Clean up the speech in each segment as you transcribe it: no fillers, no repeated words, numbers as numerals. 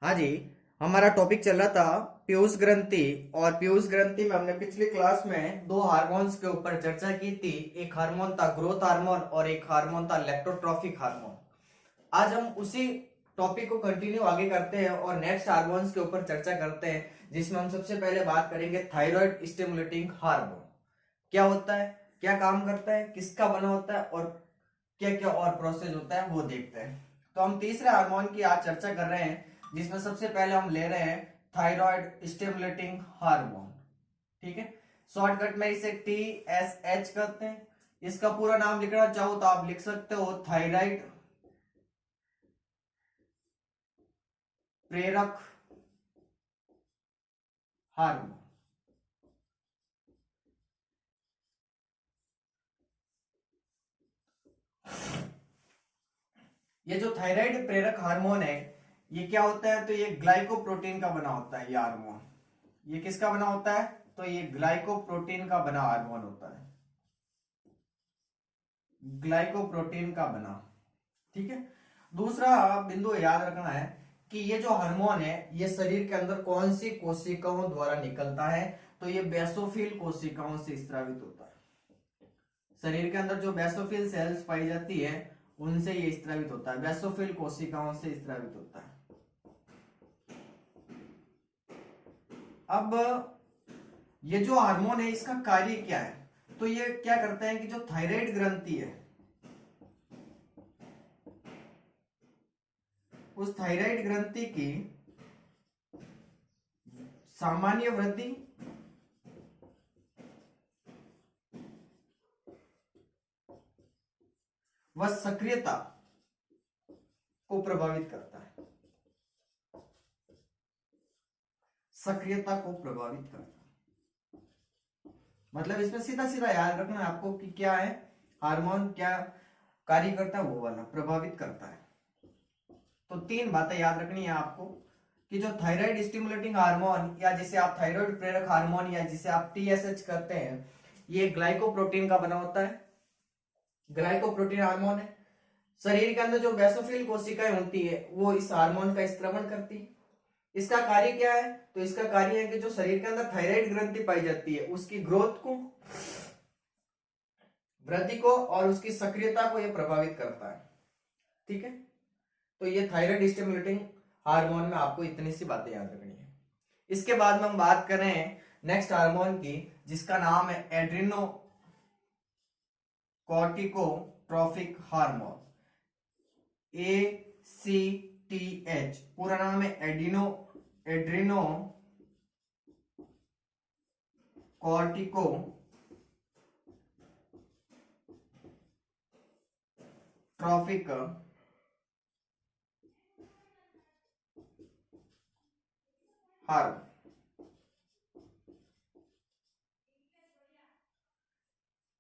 हाँ जी। हमारा टॉपिक चल रहा था पीयूष ग्रंथि। और पीयूष ग्रंथि में हमने पिछली क्लास में दो हार्मोन्स के ऊपर चर्चा की थी। एक हार्मोन था ग्रोथ हार्मोन और एक हार्मोन था लेप्टोट्रोफिक हार्मोन। आज हम उसी टॉपिक को कंटिन्यू आगे करते हैं और नेक्स्ट हार्मोन्स के ऊपर चर्चा करते हैं, जिसमें हम सबसे पहले बात करेंगे थायराइड स्टिमुलेटिंग हार्मोन। क्या होता है, क्या काम करता है, किसका बना होता है और क्या क्या और प्रोसेस होता है वो देखते हैं। तो हम तीसरे हार्मोन की आज चर्चा कर रहे हैं, जिसमें सबसे पहले हम ले रहे हैं थायराइड स्टिमुलेटिंग हार्मोन। ठीक है, शॉर्टकट में इसे TSH कहते हैं। इसका पूरा नाम लिखना चाहो तो आप लिख सकते हो थायराइड प्रेरक हार्मोन। ये जो थायराइड प्रेरक हार्मोन है, ये क्या होता है, तो ये ग्लाइकोप्रोटीन का बना होता है। ये हार्मोन ये किसका बना होता है, तो ये ग्लाइकोप्रोटीन का बना हार्मोन होता है। ग्लाइकोप्रोटीन का बना। ठीक है, दूसरा बिंदु याद रखना है कि ये जो हार्मोन है ये शरीर के अंदर कौन सी कोशिकाओं द्वारा निकलता है, तो ये बेसोफिल कोशिकाओं से स्रावित होता है। शरीर के अंदर जो बेसोफिल सेल्स पाई जाती है उनसे ये स्रावित होता है, बेसोफिल कोशिकाओं से स्रावित होता है। अब ये जो हार्मोन है इसका कार्य क्या है, तो ये क्या करते हैं कि जो थायराइड ग्रंथि है उस थायराइड ग्रंथि की सामान्य वृद्धि व सक्रियता को प्रभावित करता है। सक्रियता को प्रभावित करता है, मतलब इसमें सीधा सीधा याद रखना है आपको कि क्या है, हार्मोन क्या कार्य करता है, वो वाला प्रभावित करता है। तो तीन बातें याद रखनी है आपको कि जो थायराइड स्टिमुलेटिंग हार्मोन या जिसे आप थायराइड प्रेरक हार्मोन या जिसे आप TSH कहते हैं, ये ग्लाइकोप्रोटीन का बना होता है। ग्लाइकोप्रोटीन हार्मोन है। शरीर के अंदर जो बेसोफिल कोशिकाएं होती है वो इस हार्मोन का स्त्रवण करती है। इसका कार्य क्या है, तो इसका कार्य है कि जो शरीर के अंदर थायराइड ग्रंथि पाई जाती है उसकी ग्रोथ को, वृद्धि को और उसकी सक्रियता को यह प्रभावित करता है। ठीक है, तो ये थायराइड स्टिमुलेटिंग हार्मोन में आपको इतनी सी बातें याद रखनी है। इसके बाद में हम बात करें नेक्स्ट हार्मोन की, जिसका नाम है एड्रिनो कॉर्टिकोट्रोफिक हार्मोन, ACTH। पूरा नाम है एड्रिनो कॉर्टिको ट्रॉफिक हार्मोन।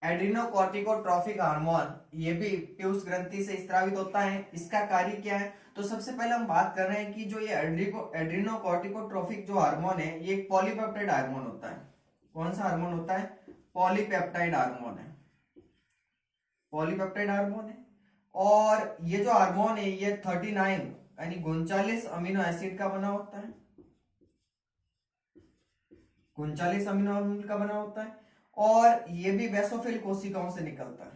एड्रिनोकॉर्टिकोट्रॉफिक हार्मोन ये भी पीयूष ग्रंथि से स्रावित होता है। इसका कार्य क्या है, तो सबसे पहले हम बात कर रहे हैं कि जो ये एड्रिनोकॉर्टिकोट्रॉफिक जो हार्मोन है ये एक पॉलीपेप्टाइड हार्मोन होता है। कौन सा हार्मोन होता है, पॉलीपेप्टाइड हार्मोन है। पॉलीपेप्टाइड हार्मोन है और ये जो हार्मोन है ये 39 यानी 39 अमीनो एसिड का बना होता है। 39 अमीनो एसिड का बना होता है और ये भी बेसोफिल कोशिकाओं से निकलता है।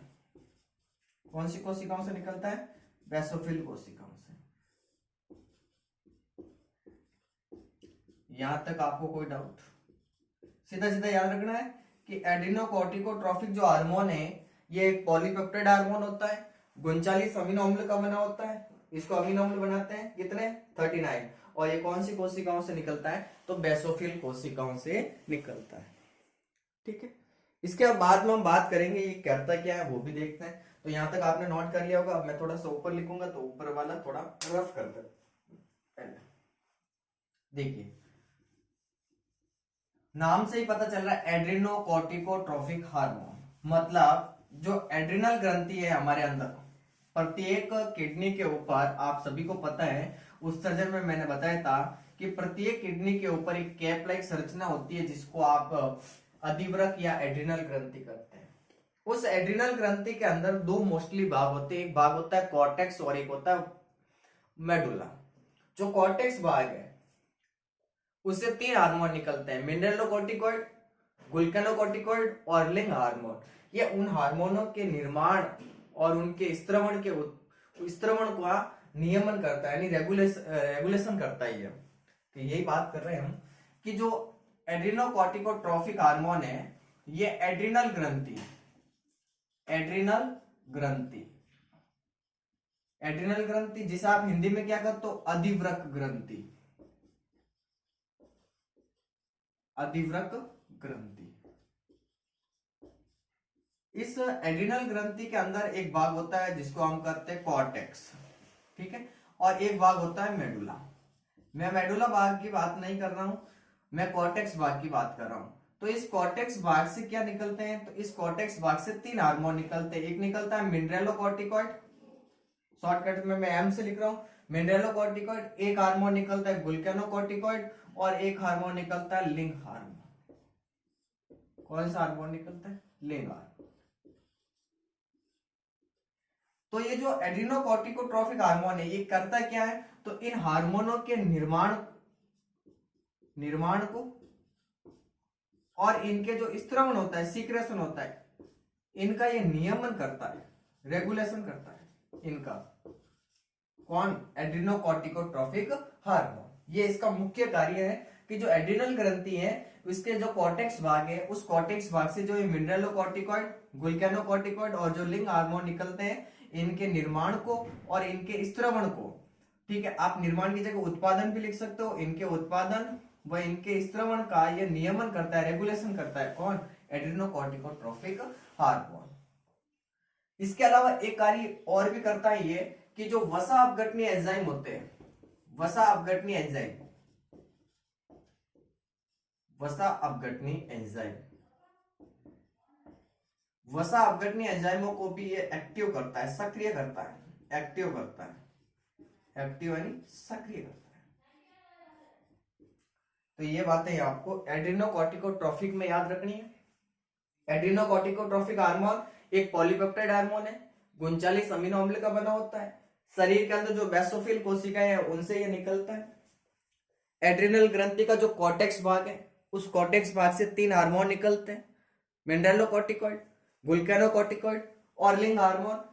कौन सी कोशिकाओं से निकलता है, बेसोफिल कोशिकाओं से। यहां तक आपको कोई डाउट, सीधा सीधा याद रखना है कि एड्रिनोकॉर्टिकोट्रॉफिक जो हार्मोन है ये एक पॉलीपेप्टाइड हार्मोन होता है। 39 अमीनो अम्ल का बना होता है। इसको अमीनो अम्ल बनाते हैं कितने, 39। और ये कौन सी कोशिकाओं से निकलता है, तो बेसोफिल कोशिकाओं से निकलता है। ठीक है, इसके बाद में हम बात करेंगे ये करता क्या है वो भी देखते हैं। तो यहां तक आपने नोट कर लिया होगा। अब मैं थोड़ा सा ऊपर लिखूंगा तो ऊपर वाला थोड़ा रफ कर दे। देखिए, नाम से ही पता चल रहा है एड्रिनोकॉर्टिकोट्रॉफिक हार्मोन, मतलब जो एड्रिनल ग्रंथि है हमारे अंदर, प्रत्येक किडनी के ऊपर, आप सभी को पता है उस सर्जन में मैंने बताया था कि प्रत्येक किडनी के ऊपर एक कैप लाइक संरचना होती है जिसको आप अधिवृक्क या एड्रिनल ग्रंथि करते हैं। उस एड्रिनल ग्रंथि के अंदर दो मोस्टली भाग होते हैं, एक भाग होता है कॉर्टेक्स और एक होता है मेडुला। जो कॉर्टेक्स भाग है उससे 3 हार्मोन निकलते हैं, मिनरलोकॉर्टिकॉइड, गुल्केनोकॉर्टिकॉइड और लिंग हार्मोन। ये उन हार्मोनों के निर्माण और उनके स्त्रवण का नियमन करता है, यानी रेगुलेशन करता है। ये तो यही बात कर रहे हैं हम कि जो एड्रिनोकॉर्टिकोट्रॉफिक हार्मोन है, ये एड्रिनल ग्रंथि जिसे आप हिंदी में क्या कहते हो, अधिवृक्क ग्रंथि। इस एड्रिनल ग्रंथि के अंदर एक भाग होता है जिसको हम कहते हैं कॉर्टेक्स, ठीक है, और एक भाग होता है मेडुला। मैं मेडुला भाग की बात नहीं कर रहा हूं, मैं कॉर्टेक्स भाग की बात कर रहा हूं। तो इस कॉर्टेक्स भाग से क्या निकलते हैं, तो इस कॉर्टेक्स भाग से 3 हार्मोन निकलते हैं। एक निकलता है मिनरलोकॉर्टिकॉइड, शॉर्टकट में मैं एम से लिख रहा हूं, मिनरलोकॉर्टिकॉइड। एक हार्मोन निकलता है गुल्केनोकॉर्टिकॉइड और एक हार्मोन निकलता है लिंग हार्मोन। कौन सा हार्मोन निकलता है, लिंग हार्मोन। तो ये जो एड्रिनोकॉर्टिकोट्रॉफिक हार्मोन है, ये करता क्या है, तो इन हार्मोनों के निर्माण को और इनके जो स्त्रवण होता है, सीक्रेशन होता है, इनका ये नियमन करता है, रेगुलेशन करता है इनका। कौन, एड्रिनोकॉर्टिकोट्रॉफिक हार्मोन। ये इसका मुख्य कार्य है कि जो एड्रिनल ग्रंथि है उसके जो कॉर्टेक्स भाग है, उस कॉर्टेक्स भाग से जो मिनरलोकॉर्टिकॉइड, गुल्केनोकॉर्टिकॉइड और जो लिंग हार्मोन निकलते हैं, इनके निर्माण को और इनके स्त्रवण को, ठीक है, आप निर्माण की जगह उत्पादन भी लिख सकते हो, इनके उत्पादन व इनके स्त्रवण का यह नियमन करता है, रेगुलेशन करता है। कौन, एड्रिनोकॉर्टिकोट्रॉफिक हार्मोन। इसके अलावा एक कार्य और भी करता है ये कि जो वसा अपघटनीय एंजाइम होते हैं, वसा अपघटनीय एंजाइमों को भी ये एक्टिव करता है, सक्रिय करता है, एक्टिव यानी सक्रिय करता है। तो ये बातें आपको एड्रिनोकॉर्टिकोट्रॉफिक में याद रखनी है। एड्रिनोकॉर्टिकोट्रॉफिक हार्मोन एक पॉलीपेप्टाइड हार्मोन है, 39 अमीनो अम्ल का बना होता है। शरीर के अंदर जो बेसोफिल कोशिकाएं हैं उनसे ये निकलता है। एड्रिनल ग्रंथि का जो कॉर्टेक्स भाग है, उस कॉर्टेक्स भाग से 3 हार्मोन निकलते हैं, मिनरलोकॉर्टिकॉइड, गुल्केनोकॉर्टिकॉइड और लिंग हार्मोन।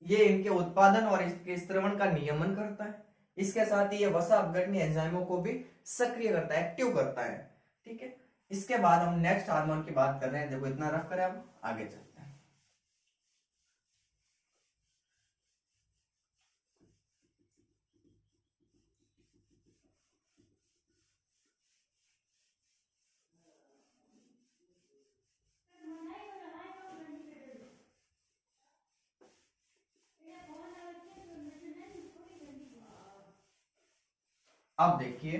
ये इनके उत्पादन और इसके स्त्रवण का नियमन करता है। इसके साथ ही ये वसा अपघटनीय एंजाइमों को भी सक्रिय करता है, एक्टिव करता है, ठीक है। इसके बाद हम नेक्स्ट हार्मोन की बात कर रहे हैं। देखो इतना रफ करें, अब आगे चलते हैं। अब देखिए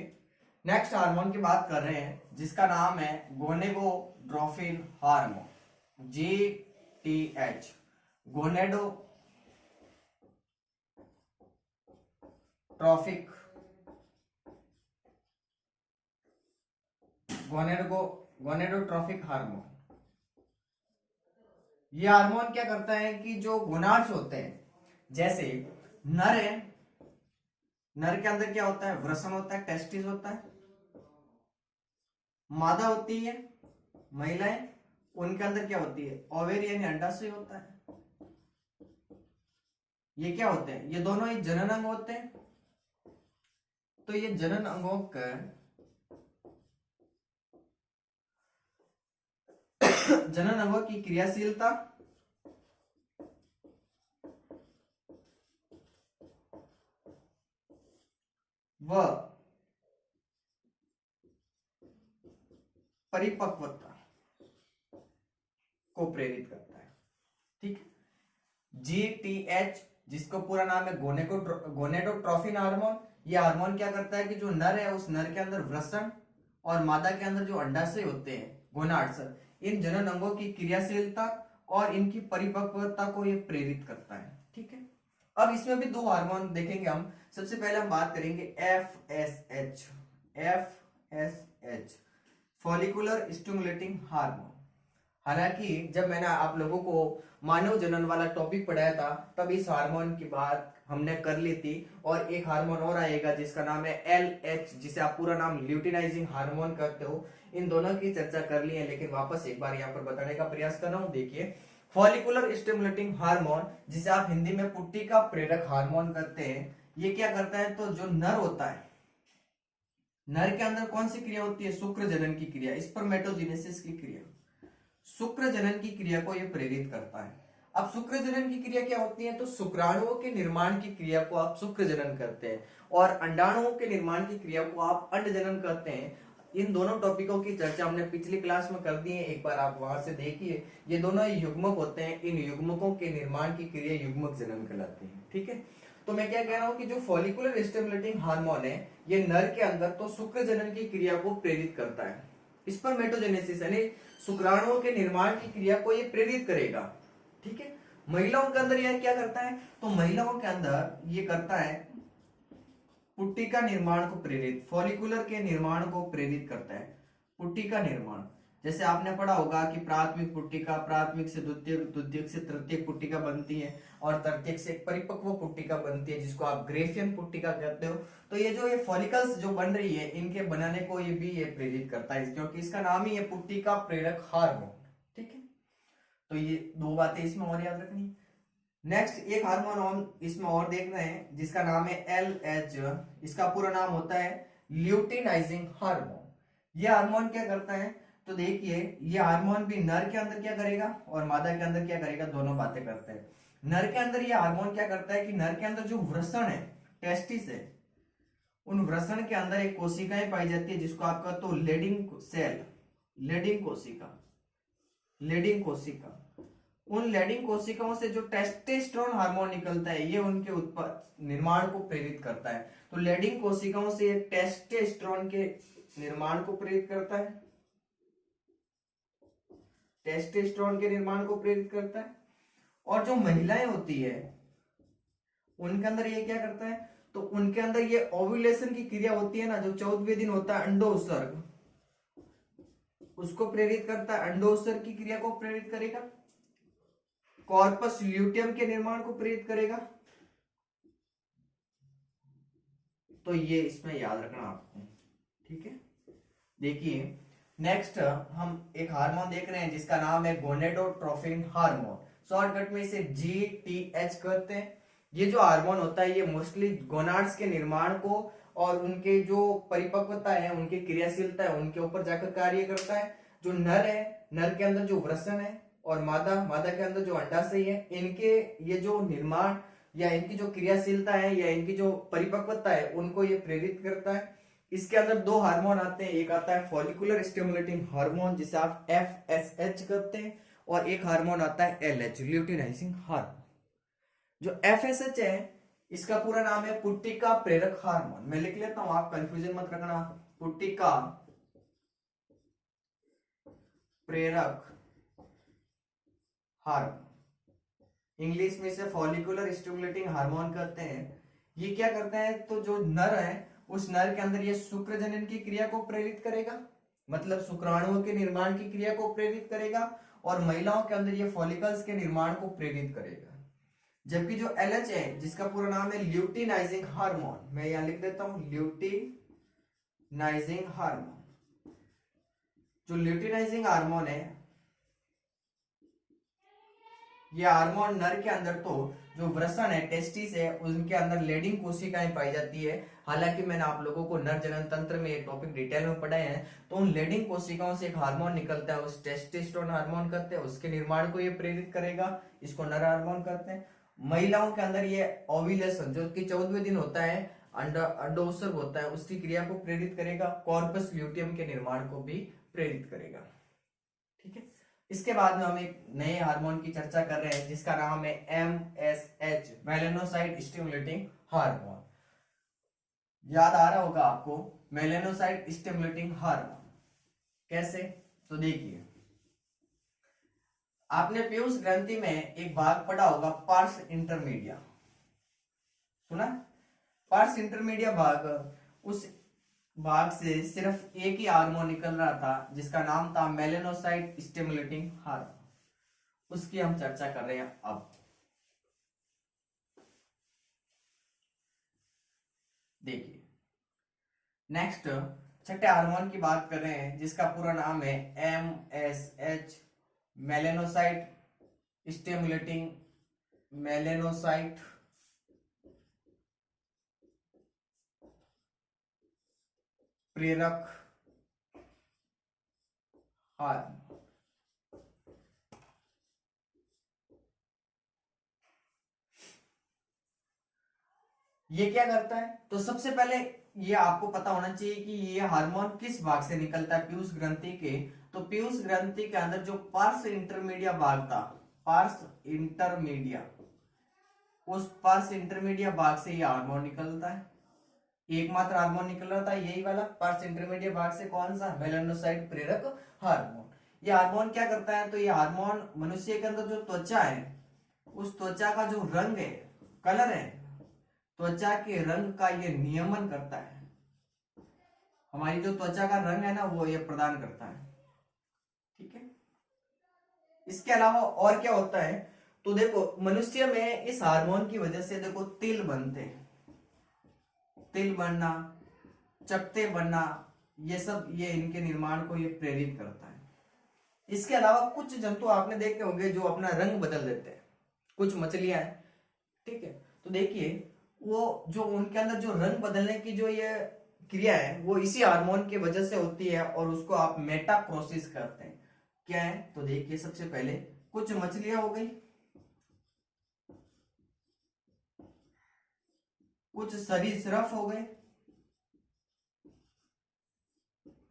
नेक्स्ट हार्मोन की बात कर रहे हैं जिसका नाम है गोनेडोट्रोफिन हार्मोन, GTH, गोनेडोट्रोफिक हार्मोन। ये हार्मोन क्या करता है कि जो गोनाड्स होते हैं, जैसे नर है, नर के अंदर क्या होता है, वृषण होता है, टेस्टिस होता है। मादा होती है, महिलाएं, उनके अंदर क्या होती है, ओवेरी यानी अंडाशय होता है। ये क्या होते हैं, ये दोनों ही जनन अंग होते हैं। तो ये जनन अंगों का जनन अंगों की क्रियाशीलता व परिपक्वता को प्रेरित करता है, ठीक। GTH जिसको पूरा नाम है गोनेडोट्रोफिन हार्मोन। ये हार्मोन क्या करता है कि जो नर है उस नर के अंदर वृषण और मादा के अंदर जो अंडाशय होते हैं, गोनाड्स, इन जनन अंगों की क्रियाशीलता और इनकी परिपक्वता को ये प्रेरित करता है, ठीक है। अब इसमें भी 2 हार्मोन देखेंगे हम। सबसे पहले हम बात करेंगे FSH, फॉलिकुलर स्टिमुलेटिंग हार्मोन। हालांकि जब मैंने आप लोगों को मानव जनन वाला टॉपिक पढ़ाया था तब इस हार्मोन की बात हमने कर ली थी, और एक हार्मोन और आएगा जिसका नाम है LH, जिसे आप पूरा नाम ल्यूटिनाइजिंग हार्मोन कहते हो। इन दोनों की चर्चा कर ली है, लेकिन वापस एक बार यहाँ पर बताने का प्रयास कर रहा हूँ। देखिए, फॉलिकुलर स्टिमुलेटिंग हार्मोन, जिसे आप हिंदी में पुट्टिका प्रेरक हार्मोन कहते हैं, ये क्या करता है, तो जो नर होता है, नर के अंदर कौन सी क्रिया होती है, शुक्र जनन की क्रिया, स्पर्मेटोजेनेसिस की क्रिया, शुक्र जनन की क्रिया को यह प्रेरित करता है। अब शुक्र जनन की क्रिया क्या होती है, तो शुक्राणुओं के निर्माण की क्रिया को आप शुक्र जनन करते हैं, और अंडाणुओं के निर्माण की क्रिया को आप अंड जनन करते हैं। इन दोनों टॉपिकों की चर्चा हमने पिछली क्लास में कर दी है, एक बार आप वहां से देखिए। ये दोनों युग्मक होते हैं, इन युग्मकों के निर्माण की क्रिया युग्मक जनन कहलाती है। ठीक है, तो मैं क्या कह रहा हूं कि जो फॉलिकुलर स्टिमुलेटिंग हार्मोन है, ये नर के अंदर तो शुक्र जनन की क्रिया को प्रेरित करता है, स्पर्मेटोजेनेसिस यानी शुक्राणुओं के निर्माण की क्रिया को ये प्रेरित करेगा। ठीक है, महिलाओं के अंदर यह क्या करता है, तो महिलाओं के अंदर ये करता है पुट्टिका निर्माण को प्रेरित, फॉलिकुलर के निर्माण को प्रेरित करता है। पुट्टिका निर्माण, जैसे आपने पढ़ा होगा कि प्राथमिक पुट्टिका, प्राथमिक से द्वितीयक, द्वितीयक से तृतीयक पुट्टिका बनती है, और तृतीयक से परिपक्व पुट्टिका बनती है, जिसको आप ग्रेफियन पुट्टिका कहते हो। तो ये जो ये फॉलिकल्स जो बन रही है, इनके बनाने को ये भी ये प्रेरित करता है, क्योंकि इसका नाम ही है पुट्टिका प्रेरक हार्मोन। ठीक है, तो ये दो बातें इसमें और याद रखनी। नेक्स्ट एक हार्मोन हम इसमें और देख रहे हैं, जिसका नाम है LH। इसका पूरा नाम होता है ल्यूटिनाइजिंग हार्मोन। ये हार्मोन क्या करता है, तो देखिए, ये हार्मोन भी नर के अंदर क्या करेगा और मादा के अंदर क्या करेगा, दोनों बातें करते हैं। नर के अंदर ये हार्मोन क्या करता है कि नर के अंदर जो वृषण है, टेस्टिस है, उन वृषण के अंदर एक कोशिकाएं पाई जाती है, जिसको आप कहते हो लेडिंग सेल, लेडिंग कोशिका, लेडिंग कोशिका। उन लेडिंग कोशिकाओं से जो टेस्टोस्टेरोन हार्मोन निकलता है, ये उनके उत्पाद निर्माण को प्रेरित करता है। तो लेडिंग कोशिकाओं से टेस्टोस्टेरोन के निर्माण को प्रेरित करता है, टेस्टोस्टेरोन के निर्माण को प्रेरित करता है। और जो महिलाएं होती है, उनके अंदर ये क्या करता है, तो उनके अंदर ये ओव्यूलेशन की क्रिया होती है ना, जो 14वें दिन होता है, अंडो उत्सर्ग, उसको प्रेरित करता है, अंडो उत्सर्ग की क्रिया को प्रेरित करेगा, कॉर्पस ल्यूटियम के निर्माण को प्रेरित करेगा। तो ये इसमें याद रखना आपको। ठीक है, देखिए, नेक्स्ट हम एक हार्मोन देख रहे हैं, जिसका नाम है गोनेडोट्रोफिन हार्मोन, शॉर्टकट में इसे GTH कहते हैं। ये जो हार्मोन होता है, ये मोस्टली गोनाड्स के निर्माण को और उनके जो परिपक्वता है, उनकी क्रियाशीलता है, उनके ऊपर जाकर कार्य करता है। जो नर है, नर के अंदर जो वृषण है, और मादा, मादा के अंदर जो अंडाशय है, इनके ये जो निर्माण या इनकी जो क्रियाशीलता है या इनकी जो परिपक्वता है, उनको ये प्रेरित करता है। इसके अंदर दो हार्मोन आते हैं, एक आता है फॉलिकुलर स्टिमुलेटिंग हार्मोन, जिसे आप FSH कहते हैं, और एक हार्मोन आता है LH, ल्यूटिनाइजिंग हार्मोन। जो FSH है, इसका पूरा नाम है पुट्टिका प्रेरक हार्मोन। मैं लिख लेता हूं, आप कंफ्यूजन मत रखना, पुट्टिका प्रेरक हार्मोन, इंग्लिश में इसे फॉलिकुलर स्टिमुलेटिंग हार्मोन कहते हैं। ये क्या करता है, तो जो नर है, उस नर के अंदर ये शुक्र जनन की क्रिया को प्रेरित करेगा, मतलब शुक्राणुओं के निर्माण की क्रिया को प्रेरित करेगा, और महिलाओं के अंदर ये फॉलिकल्स के निर्माण को प्रेरित करेगा। जबकि जो LH है, जिसका पूरा नाम है ल्यूटिनाइजिंग हार्मोन, मैं यहां लिख देता हूं ल्यूटिनाइजिंग हार्मोन। जो ल्यूटिनाइजिंग हार्मोन है, ये हार्मोन नर के अंदर तो जो वृषण है, टेस्टिस है, उनके अंदर लेडिंग कोशिकाएं पाई जाती है। हालांकि मैंने आप लोगों को नर जनन तंत्र में ये टॉपिक डिटेल में पढ़ाए हैं। तो उन लेडिंग कोशिकाओं से एक हार्मोन निकलता है, उस टेस्टोस्टेरोन हार्मोन कहते हैं, उसके निर्माण को ये प्रेरित करेगा, इसको नर हार्मोन कहते हैं। महिलाओं के अंदर ये ओव्यूलेशन, जो कि 14वें दिन होता है, अंडोत्सर्ग होता है, उसकी क्रिया को प्रेरित करेगा, कॉर्पस ल्यूटियम के निर्माण को भी प्रेरित करेगा। ठीक है, इसके बाद में हम एक नए हार्मोन की चर्चा कर रहे हैं, जिसका नाम है MSH, मेलेनोसाइट स्टिमुलेटिंग हार्मोन। याद आ रहा होगा आपको, मेलेनोसाइट स्टिमुलेटिंग हार्मोन कैसे, तो देखिए, आपने पीयूष ग्रंथि में एक भाग पढ़ा होगा, पार्स इंटरमीडिया, सुना? पार्स इंटरमीडिया भाग, उस भाग से सिर्फ एक ही हार्मोन निकल रहा था जिसका नाम था मेलेनोसाइट स्टिमुलेटिंग हार्मोन। उसकी हम चर्चा कर रहे हैं अब। देखिए नेक्स्ट छठे हार्मोन की बात कर रहे हैं जिसका पूरा नाम है MSH, मेलेनोसाइट स्टिमुलेटिंग मेलेनोसाइट प्रेरक हार्मोन। ये क्या करता है? तो सबसे पहले ये आपको पता होना चाहिए कि ये हार्मोन किस भाग से निकलता है, पीयूष ग्रंथि के। तो पीयूष ग्रंथि के अंदर जो पार्स इंटरमीडिया भाग था, पार्स इंटरमीडिया, उस पार्स इंटरमीडिया भाग से ये हार्मोन निकलता है। एकमात्र हार्मोन निकल रहा था यही वाला पार्स इंटरमीडिया भाग से, कौन सा? मेलानोसाइट प्रेरक हार्मोन। ये हार्मोन क्या करता है? तो ये हार्मोन मनुष्य के अंदर जो त्वचा है, उस त्वचा का जो रंग है, कलर है, त्वचा के रंग का ये नियमन करता है। हमारी जो त्वचा का रंग है ना, वो ये प्रदान करता है। ठीक है। इसके अलावा और क्या होता है? तो देखो मनुष्य में इस हार्मोन की वजह से देखो तिल बनते हैं, तिल बनना, चकते बनना, ये सब ये इनके निर्माण को ये प्रेरित करता है। इसके अलावा कुछ जंतु आपने देखे होंगे जो अपना रंग बदल देते हैं, कुछ मछलियां हैं। ठीक है। तो देखिए वो जो उनके अंदर जो रंग बदलने की जो ये क्रिया है, वो इसी हार्मोन की वजह से होती है और उसको आप मेटाक्रोसिस करते हैं। क्या है? तो देखिए सबसे पहले कुछ मछलियां हो गई, कुछ सरीसृप हो गए,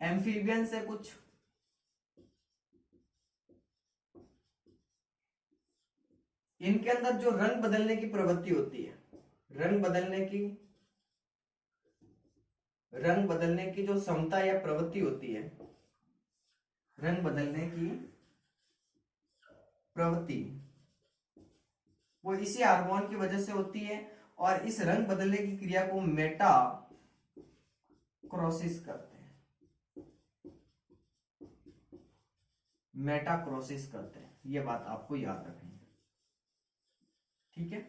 एम्फीबियन से कुछ, इनके अंदर जो रंग बदलने की प्रवृत्ति होती है, रंग बदलने की जो क्षमता या प्रवृत्ति होती है, रंग बदलने की प्रवृत्ति, वो इसी हार्मोन की वजह से होती है और इस रंग बदलने की क्रिया को मेटाक्रोसिस करते हैं, मेटाक्रोसिस करते हैं। ये बात आपको याद रखनी है। ठीक है।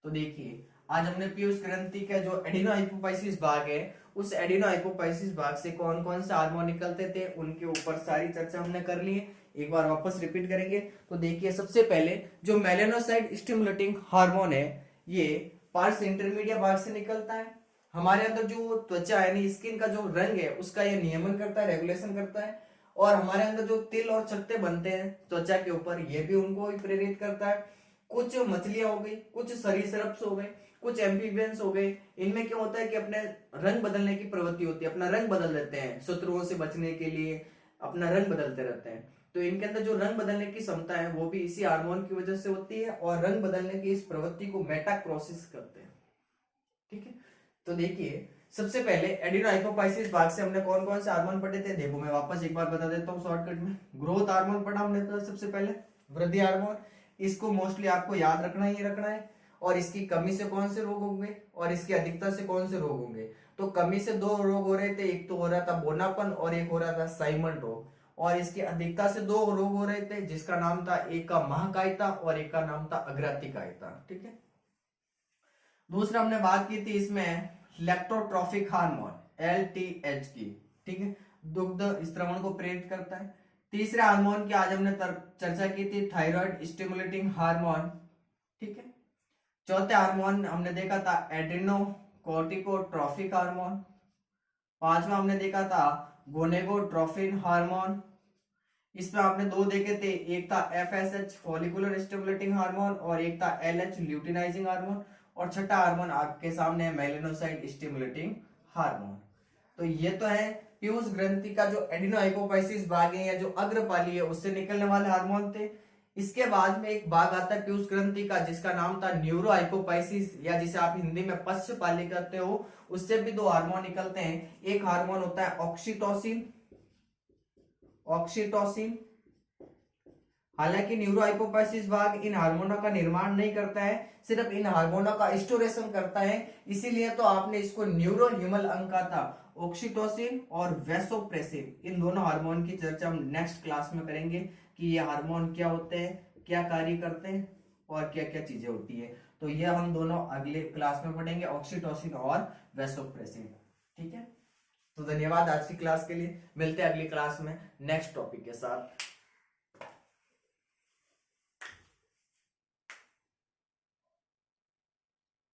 तो देखिए आज हमने पीयूष ग्रंथि का जो एडिनो हाइपोफाइसिस भाग है, उस एडिनो हाइपोफाइसिस भाग से कौन कौन से हार्मोन निकलते थे, उनके ऊपर सारी चर्चा हमने कर ली है। एक बार वापस रिपीट करेंगे। तो देखिए सबसे पहले जो मेलेनोसाइट स्टिमुलेटिंग हार्मोन है, ये पार्स इंटरमीडिया भाग से निकलता है। हमारे अंदर जो त्वचा है, स्किन का जो रंग है, उसका ये नियमन करता है, रेगुलेशन करता है। और हमारे अंदर जो तिल और चकते बनते हैं त्वचा के ऊपर, ये भी उनको प्रेरित करता है। कुछ मछलियां हो गई, कुछ सरीसृप हो गए, कुछ एम्फीबियंस हो गए। इनमें क्या होता है कि अपने रंग बदलने की प्रवृत्ति होती है, अपना रंग बदल देते हैं शत्रुओं से बचने के लिए, अपना रंग बदलते रहते हैं। तो इनके अंदर जो रंग बदलने की क्षमता है, वो भी इसी हार्मोन की वजह से होती है और रंग बदलने की इस प्रवृत्ति को मेटाक्रोसिस करते हैं। ठीक है। तो देखिए सबसे पहले एडिनो हाइपोफाइसिस भाग से हमने कौन कौन से हार्मोन पढ़े थे। देखो मैं वापस एक बार बता देता हूँ शॉर्टकट में। ग्रोथ हार्मोन पढ़ा हमने तो सबसे पहले, वृद्धि हार्मोन, इसको मोस्टली आपको याद रखना ही रखना है। और इसकी कमी से कौन से रोग होंगे और इसकी अधिकता से कौन से रोग होंगे। तो कमी से दो रोग हो रहे थे, एक तो हो रहा था बोनापन और एक हो रहा था साइमन रोग। और इसकी अधिकता से दो रोग हो रहे थे जिसका नाम था, एक का महाकायिता और एक का नाम था अग्रातिकायिता। ठीक है। दूसरा हमने बात की थी इसमें लैक्टोट्रोफिक हार्मोन LTH की। ठीक है। दुग्ध स्त्रवण को प्रेरित करता है। तीसरे हार्मोन की आज हमने चर्चा की थी, थायराइड स्टिमुलेटिंग हार्मोन। ठीक है। चौथे हार्मोन हमने देखा था एड्रेनोकोर्टिकोट्रोफिक हार्मोन। पांचवा हमने देखा था गोनेगोट्रोफिन हार्मोन। इसमें आपने दो देखे थे, एक था FSH फॉलिकुलर स्टिमुलेटिंग हार्मोन और एक था LH ल्यूटिनाइजिंग हार्मोन। और छठा हार्मोन आपके सामने है मेलेनोसाइट स्टिमुलेटिंग हार्मोन। तो ये तो है पीयूष ग्रंथि का जो एडिनो हाइपोफाइसिस भाग है या जो अग्रपाली है, उससे निकलने वाले हार्मोन थे। इसके बाद में एक भाग आता है पीयूष ग्रंथि का जिसका नाम था न्यूरो हाइपोफाइसिस, या जिसे आप हिंदी में पश्चपाली कहते हो। उससे भी दो हार्मोन निकलते हैं। एक हार्मोन होता है ऑक्सीटोसिन, ऑक्सीटोसिन। हालांकि न्यूरो हाइपोफाइसिस भाग इन हार्मोनों का निर्माण नहीं करता है, सिर्फ इन हार्मोनों का स्टोरेशन करता है। इसीलिए तो आपने इसको न्यूरो ह्यूमल अंग कहा था। ऑक्सीटोसिन और वैसोप्रेसिन, इन दोनों हार्मोन की चर्चा हम नेक्स्ट क्लास में करेंगे कि ये हार्मोन क्या होते हैं, क्या कार्य करते हैं और क्या क्या चीजें होती है। तो ये हम दोनों अगले क्लास में पढ़ेंगे, ऑक्सीटोसिन और वैसोप्रेसिन। ठीक है, तो धन्यवाद आज की क्लास के लिए। मिलते हैं अगली क्लास में नेक्स्ट टॉपिक के साथ।